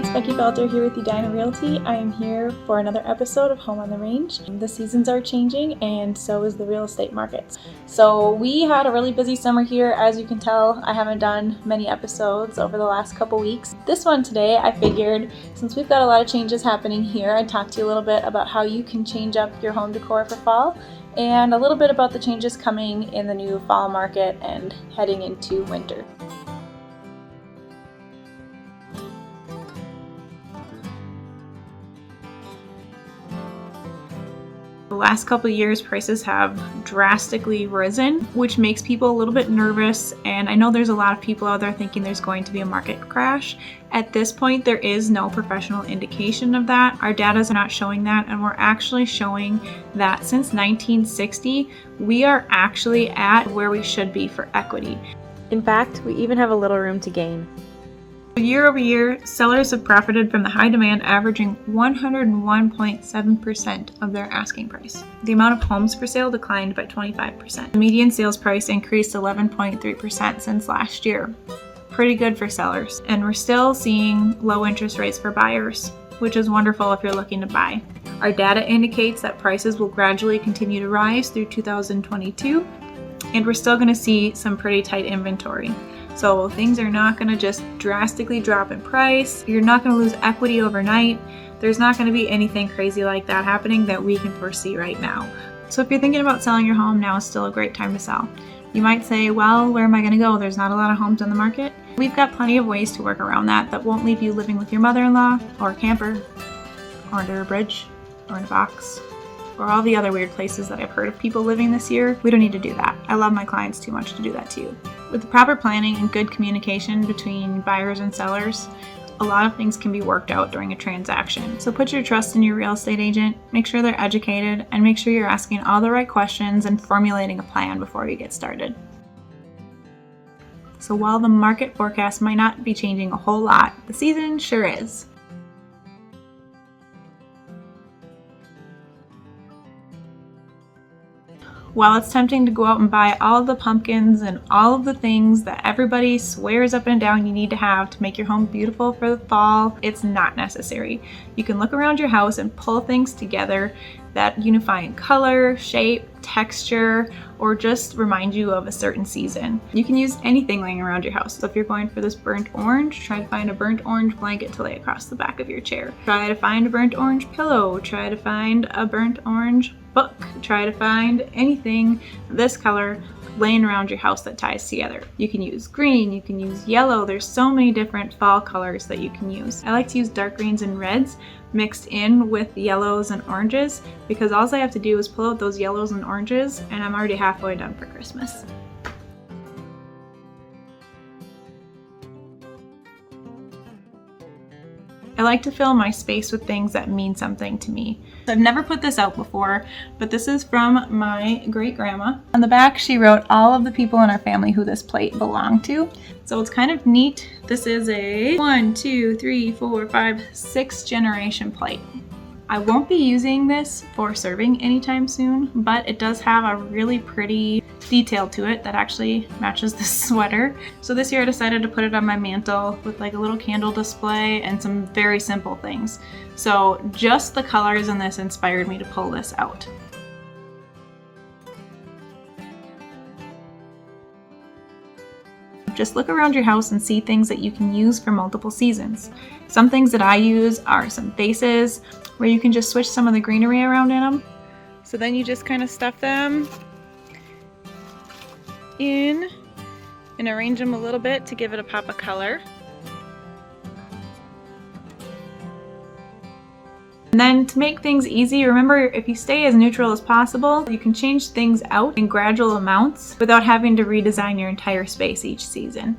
it's Becky Boelter here with Edina Realty. I am here for another episode of Home on the Range. The seasons are changing and so is the real estate markets. So we had a really busy summer here. As you can tell, I haven't done many episodes over the last couple weeks. This one today, I figured since we've got a lot of changes happening here, I'd talk to you a little bit about how you can change up your home decor for fall and a little bit about the changes coming in the new fall market and heading into winter. The last couple of years, prices have drastically risen, which makes people a little bit nervous. And I know there's a lot of people out there thinking there's going to be a market crash. At this point, there is no professional indication of that. Our data is not showing that, and we're actually showing that since 1960, we are actually at where we should be for equity. In fact, we even have a little room to gain. Year over year, sellers have profited from the high demand, averaging 101.7% of their asking price. The amount of homes for sale declined by 25%. The median sales price increased 11.3% since last year. Pretty good for sellers. And we're still seeing low interest rates for buyers, which is wonderful if you're looking to buy. Our data indicates that prices will gradually continue to rise through 2022, and we're still going to see some pretty tight inventory. So things are not going to just drastically drop in price. You're not going to lose equity overnight. There's not going to be anything crazy like that happening that we can foresee right now. So if you're thinking about selling your home, now is still a great time to sell. You might say, well, where am I going to go? There's not a lot of homes on the market. We've got plenty of ways to work around that won't leave you living with your mother-in-law or a camper or under a bridge or in a box or all the other weird places that I've heard of people living this year. We don't need to do that. I love my clients too much to do that to you. With the proper planning and good communication between buyers and sellers, a lot of things can be worked out during a transaction. So put your trust in your real estate agent, make sure they're educated, and make sure you're asking all the right questions and formulating a plan before you get started. So while the market forecast might not be changing a whole lot, the season sure is. While it's tempting to go out and buy all of the pumpkins and all of the things that everybody swears up and down you need to have to make your home beautiful for the fall, it's not necessary. You can look around your house and pull things together that unify in color, shape, texture, or just remind you of a certain season. You can use anything laying around your house. So if you're going for this burnt orange, try to find a burnt orange blanket to lay across the back of your chair. Try to find a burnt orange pillow. Try to find a burnt orange book. Try to find anything this color laying around your house that ties together. You can use green, you can use yellow. There's so many different fall colors that you can use. I like to use dark greens and reds mixed in with yellows and oranges because all I have to do is pull out those yellows and oranges and I'm already halfway done for Christmas. I like to fill my space with things that mean something to me. I've never put this out before, but this is from my great grandma. On the back, she wrote all of the people in our family who this plate belonged to. So it's kind of neat. This is a 6 generation plate. I won't be using this for serving anytime soon, but it does have a really pretty detail to it that actually matches the sweater. So this year I decided to put it on my mantle with like a little candle display and some very simple things. So just the colors in this inspired me to pull this out. Just look around your house and see things that you can use for multiple seasons. Some things that I use are some vases where you can just switch some of the greenery around in them. So then you just kind of stuff them in and arrange them a little bit to give it a pop of color. And then to make things easy, remember if you stay as neutral as possible, you can change things out in gradual amounts without having to redesign your entire space each season.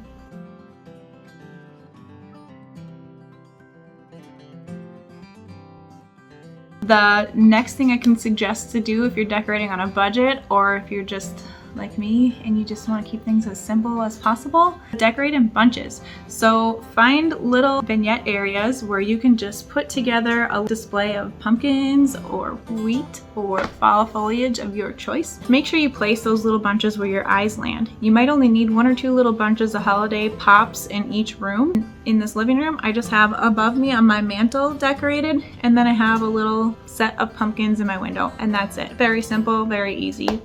The next thing I can suggest to do if you're decorating on a budget or if you're just like me and you just want to keep things as simple as possible, decorate in bunches. So find little vignette areas where you can just put together a display of pumpkins or wheat or fall foliage of your choice. Make sure you place those little bunches where your eyes land. You might only need 1 or 2 little bunches of holiday pops in each room. In this living room, I just have above me on my mantle decorated, and then I have a little set of pumpkins in my window, and that's it. Very simple, very easy.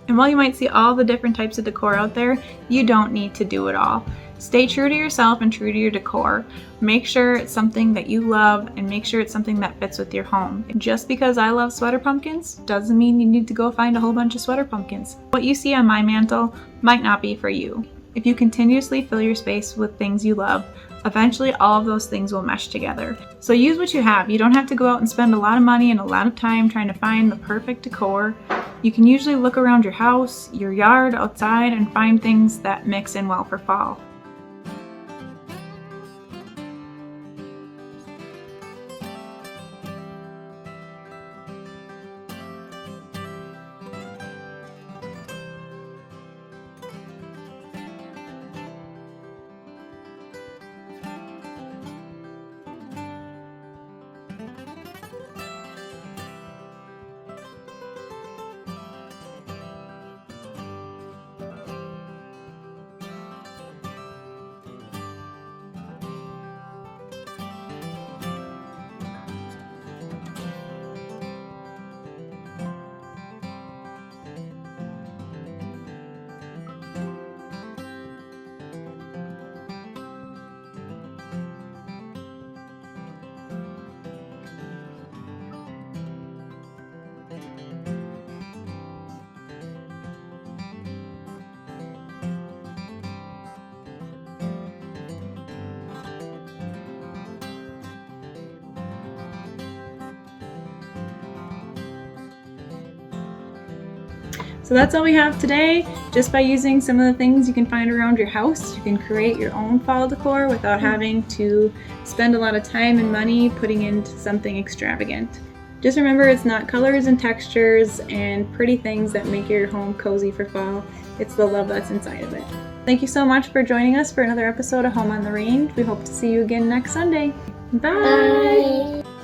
And while you might see all the different types of decor out there, you don't need to do it all. Stay true to yourself and true to your decor. Make sure it's something that you love and make sure it's something that fits with your home. Just because I love sweater pumpkins doesn't mean you need to go find a whole bunch of sweater pumpkins. What you see on my mantle might not be for you. If you continuously fill your space with things you love, eventually all of those things will mesh together. So use what you have. You don't have to go out and spend a lot of money and a lot of time trying to find the perfect decor. You can usually look around your house, your yard, outside, and find things that mix in well for fall. So that's all we have today. Just by using some of the things you can find around your house, you can create your own fall decor without having to spend a lot of time and money putting into something extravagant. Just remember, it's not colors and textures and pretty things that make your home cozy for fall. It's the love that's inside of it. Thank you so much for joining us for another episode of Home on the Range. We hope to see you again next Sunday. Bye! Bye.